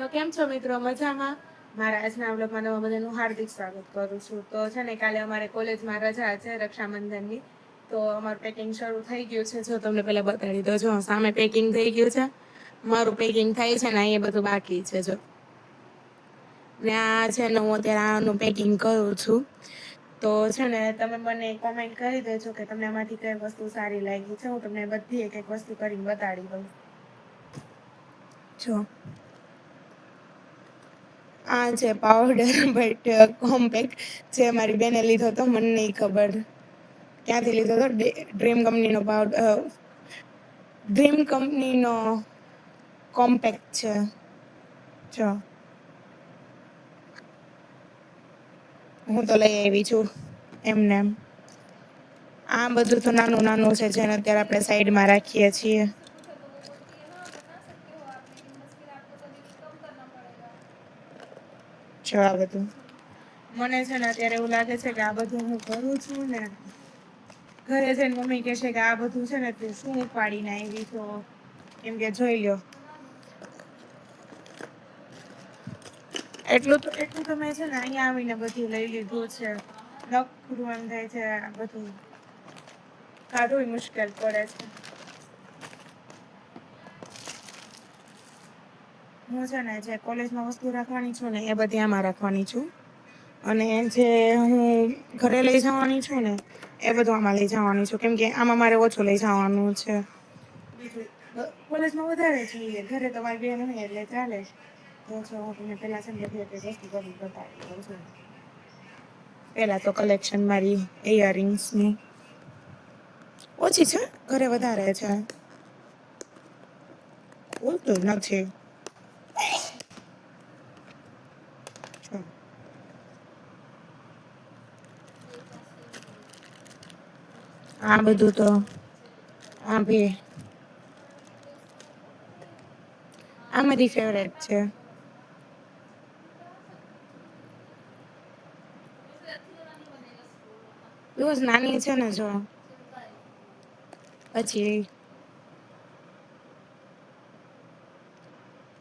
તો કેમ છો મિત્રો? મજામાં? મારા આજના વ્લોગમાં નવા બધાનું હાર્દિક સ્વાગત કરું છું. તો છે ને કાલે અમારે કોલેજમાં રજા છે રક્ષાબંધનની, તો અમારું પેકિંગ શરૂ થઈ ગયું છે. જો તમને પહેલા બતાવી દો, જો સામે પેકિંગ થઈ ગયું છે, મારું પેકિંગ થાય છે ને એ બધું બાકી છે. જો ને આ છે ને હું અત્યારે આનું પેકિંગ કરું છું. તો છે ને તમે મને કોમેન્ટ કરી દેજો કે તમને આમાંથી કઈ વસ્તુ સારી લાગી છે. હું તમને બધી એક એક વસ્તુ કરીને બતાડી દઉં. જો આ છે પાવડર બટ કોમ્પેક્ટ, જે મારી બેને લીધો હતો, મને નહીં ખબર ક્યાંથી લીધો હતો. ડ્રીમ કંપનીનો પાવડર, ડ્રીમ કંપનીનો કોમ્પેક્ટ છે. જો હું તો લઈ આવી છું એમને એમ. આ બધું તો નાનું નાનું છે જેને અત્યારે આપણે સાઈડમાં રાખીએ છીએ. જો આ બધું મને છે ને અત્યારે એવું લાગે છે કે આ બધું હું કરું છું ને, ઘરે જઈને મમ્મી કહેશે કે આ બધું છે ને તું શું ઉપાડીને આવી. તો એમ કે જોઈ લ્યો, એટલું તો મેં છે ને અહીંયા આવીને બધું લઈ લીધું છે. નખરું એમ થાય છે આ બધું કાઢવું મુશ્કેલ પડે છે. હું છે ને જે કોલેજમાં વસ્તુ રાખવાની છું ને એ બધી આમાં રાખવાની છું, અને જે હું ઘરે લઈ જવાની છું ને એ બધું આમાં લઈ જવાની છું, કેમ કે આમાં મારે ઓછું લઈ જવાનું છે. કોલેજમાં વધારે જોઈએ, ઘરે તો મારી બેન હોય એટલે ચાલે. તો જો હું તમને પહેલાં છે ને બધી એક વસ્તુ કરી બતાવી દઉં છું. પહેલાં તો કલેક્શન મારી ઇયરિંગ્સની ઓછી છે, ઘરે વધારે છે. બોલતું નથી. આ બધું તો આ બી આ મારી ફેવરેટ છે. બહુ નાની છે ને, જો પછી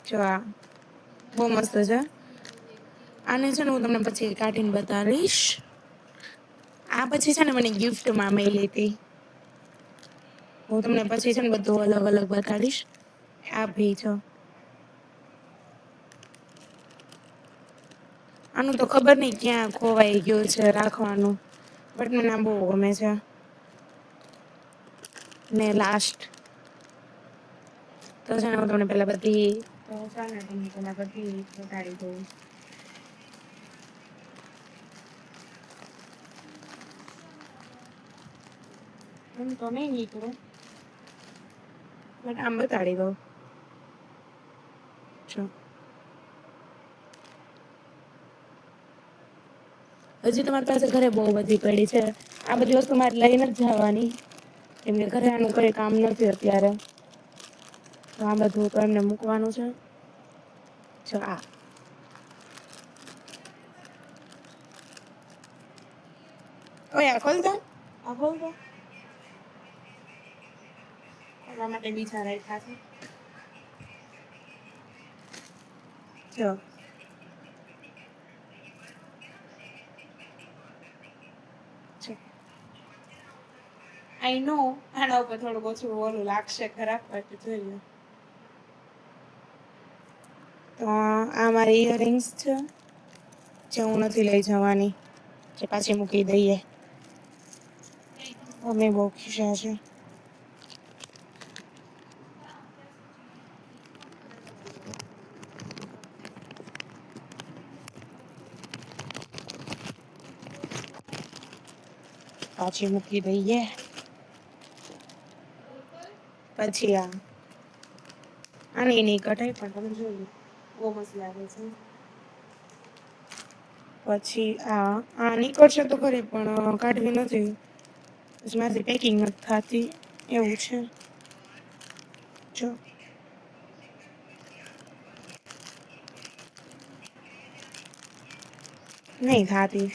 જો આ બહુ મસ્ત છે. આને છે ને હું તમને પછી કાઢીને બતાવીશ. આ પછી છે ને મને ગિફ્ટમાં મળી હતી. હું તમને પછી છે ને બધું અલગ અલગ બતાડીશ. આ ભી જો આનું તો ખબર નહીં ક્યાં ખોવાઈ ગયું છે રાખવાનું, બટ મને આ બહુ ગમે છે. ને લાસ્ટ તો છે ને હું તમને પહેલાં બધી બતાડી દઉં. હું તો નહીં નીકળું, બટ આમ બતાડી દઉં. જો હજી તમારી પાસે ઘરે બહુ બધી પડી છે. આ બધી વસ્તુ મારે લઈને જ જવાની, કેમ કે ઘરે આનું કંઈ કામ નથી અત્યારે. તો આ બધું તો એમને મૂકવાનું છે. જો આ ઓય આ ખોલ દો, આ ખોલ દો. ખોલવા માટે બીજા રાખ્યા છે. જો આઈ નો આના ઉપર થોડુંક ઓછું ઓલું લાગશે ખરાબ, બટ જોઈએ. તો આ મારી ઇયરિંગ્સ છે જે હું નથી લઈ જવાની, જે પાછી મૂકી દઈએ. અમે બહુ ખુશા છે. પાછી મૂકી દઈએ. પછી આની નહીં કઢાઈ, પણ તમે જોયું બહુ મસ્ત લાગે છે. પછી આ નીકળશે તો ખરી, પણ કાઢવી નથી. પછી મારી પેકિંગ નથી થતી એવું છે. જો નહીં થતી.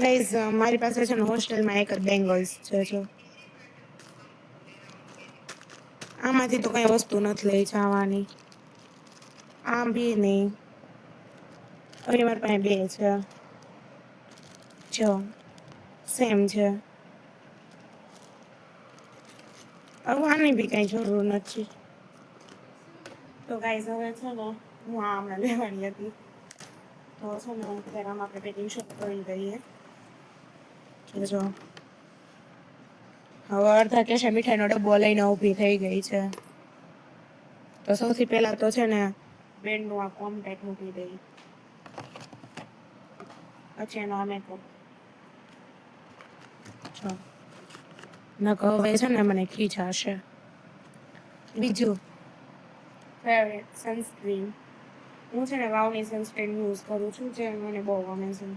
ગાઈઝ મારી પાસે છે ને હોસ્ટેલમાં એક જ બેંગલ્સ છે. જો આમાંથી તો કઈ વસ્તુ નથી લઈ જવાની. આમ બી નહીં. હવે મારી પાસે 2 છે. જો સેમ છે. હવે આની બી કઈ જરૂર નથી. તો ગાઈઝ હવે છે ને હું આ હમણાં લેવાની હતી. તો છે ને અત્યારે આમ આપણે પેકિંગ શરૂ કરી દઈએ. જો હવે અડધા કેશે મીઠાઈનો ડબ્બો લઈને ઊભી થઈ ગઈ છે. તો સૌથી પહેલા તો છે ને બેનનું આ કોમ્પેક્ટ મૂકી દઈ. પછી એનો આ મેકઅપ. નકર હવે છે ને મને ખીજાશે. બીજું ફેવરેટ સનસ્ક્રીન. હું છે ને વાવની સનસ્ક્રીન યુઝ કરું છું, જે મને બહુ ગમે છે.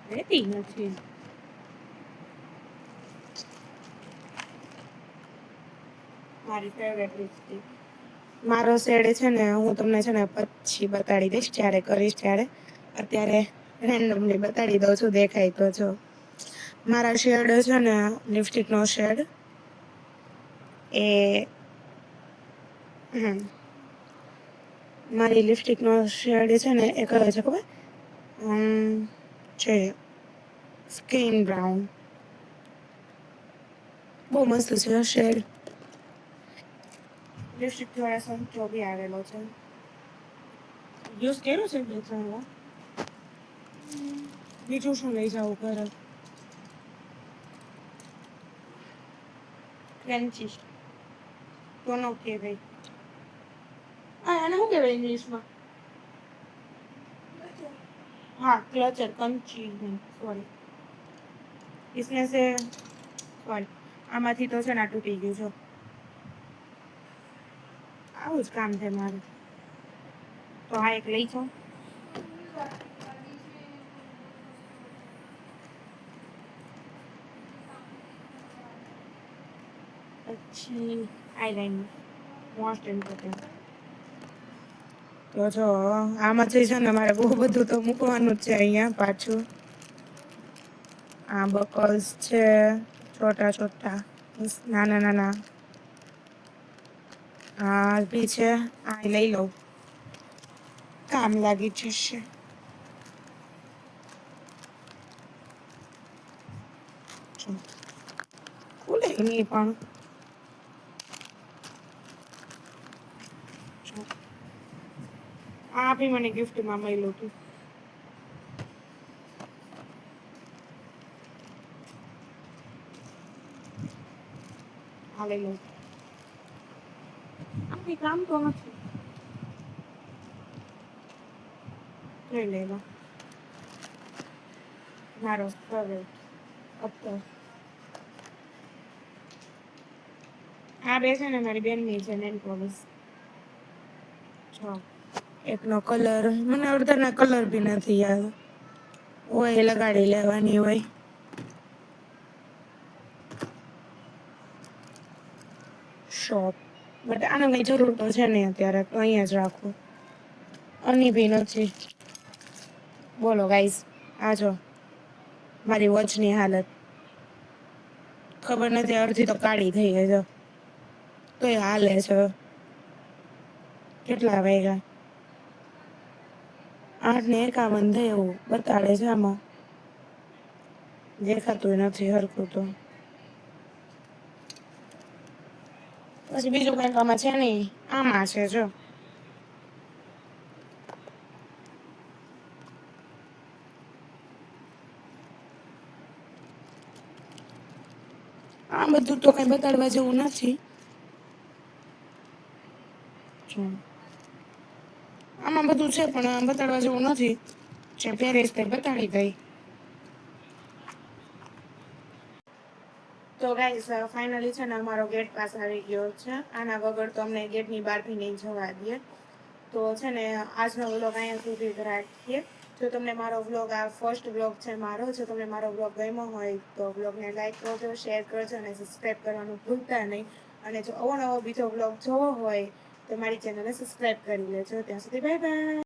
રહેતી નથી. મારી ફેવરેટ લિપસ્ટિક. મારો શેડ છે ને હું તમને છે ને પછી બતાડી દઈશ, જ્યારે કરીશ ત્યારે. અત્યારે રેન્ડમલી બતાડી દઉં છું, દેખાય તો જો. મારા શેડ છે ને લિપસ્ટિકનો શેડ એ મારી લિપસ્ટિકનો શેડ છે ને એ કયો છે ખબર? છે સ્કિન બ્રાઉન. બહુ મસ્ત છે શેડ. લિપસ્ટિક દ્વારા સંચો બી આવેલો છે. યુઝ કર્યો છે 2-3 વાર. બીજું શું લઈ જાવું ઘરે? ક્રન્ચી તો નો કહેવાય. આને શું કહેવાય ઇંગ્લિશમાં? हाँ क्लचर कंची सॉरी इसमें से सॉरी આમાંથી તો છે ને તૂટી ગયું છે. આવું જ કામ છે મારું. તો આ એક લઈ જાઉં. પછી આઈલાઇનર મોસ્ટ ઇમ્પોર્ટન્ટ. તો જો આમાંથી છે ને મારે બહુ બધું તો મૂકવાનું જ છે અહીંયા પાછું. આ બકલ્સ છે છોટા છોટા નાના નાના. આ બી છે, આ લઈ લઉં, કામ લાગી જશે. ખુલે નહીં પણ. આ બી મને ગિફ્ટમાં મળ્યું હતું. આ લઈ લઉં. આ બી કામ તો નથી. લઈ લેવા. મારો ફેવરેટ અત્તર. આ બે છે ને મારી બેનની છે નેલ પોલિશ. જો એકનો કલર મને અડધાના કલર બી નથી યાદ હોય, લગાડી લેવાની હોય. શોપ બટ આને કઈ જરૂર તો છે નહીં અત્યારે, તો અહીંયા જ રાખું. આની બી નથી. બોલો ગાઈસ, આ જો મારી વોચની હાલત. ખબર નથી અડધી તો કાળી થઈ ગઈ છે, તો એ હાલે છે. કેટલા વાગ્યા? 8:51 થાય એવું બતાડે છે આમાં. દેખાતું નથી હરખું તો. પછી બીજું કંઈક આમાં છે નહીં, આમાં છે જો. આ બધું તો કઈ બતાડવા જેવું નથી. આમાં બધું છે પણ બતાડવા જેવું નથી. જે પહેરીશ તે બતાડી દઈ. તો ગાઈસ ફાઇનલી છે ને અમારો ગેટ પાસ આવી ગયો છે. આના વગર તો અમને ગેટની બહારથી નહીં જવા દે. તો છે ને આજનો વ્લોગ અહીંયા સુધી જ રાખીએ. જો તમને મારો વ્લોગ આ ફર્સ્ટ વ્લોગ છે મારો, જો તમને મારો વ્લોગ ગમ્યો હોય તો વ્લોગને લાઈક કરજો, શેર કરજો અને સબસ્ક્રાઈબ કરવાનું ભૂલતા નહીં. અને જો અવનવો બીજો વ્લોગ જોવો હોય તો મારી ચેનલને સબસ્ક્રાઈબ કરી લેજો. ત્યાં સુધી બાય બાય.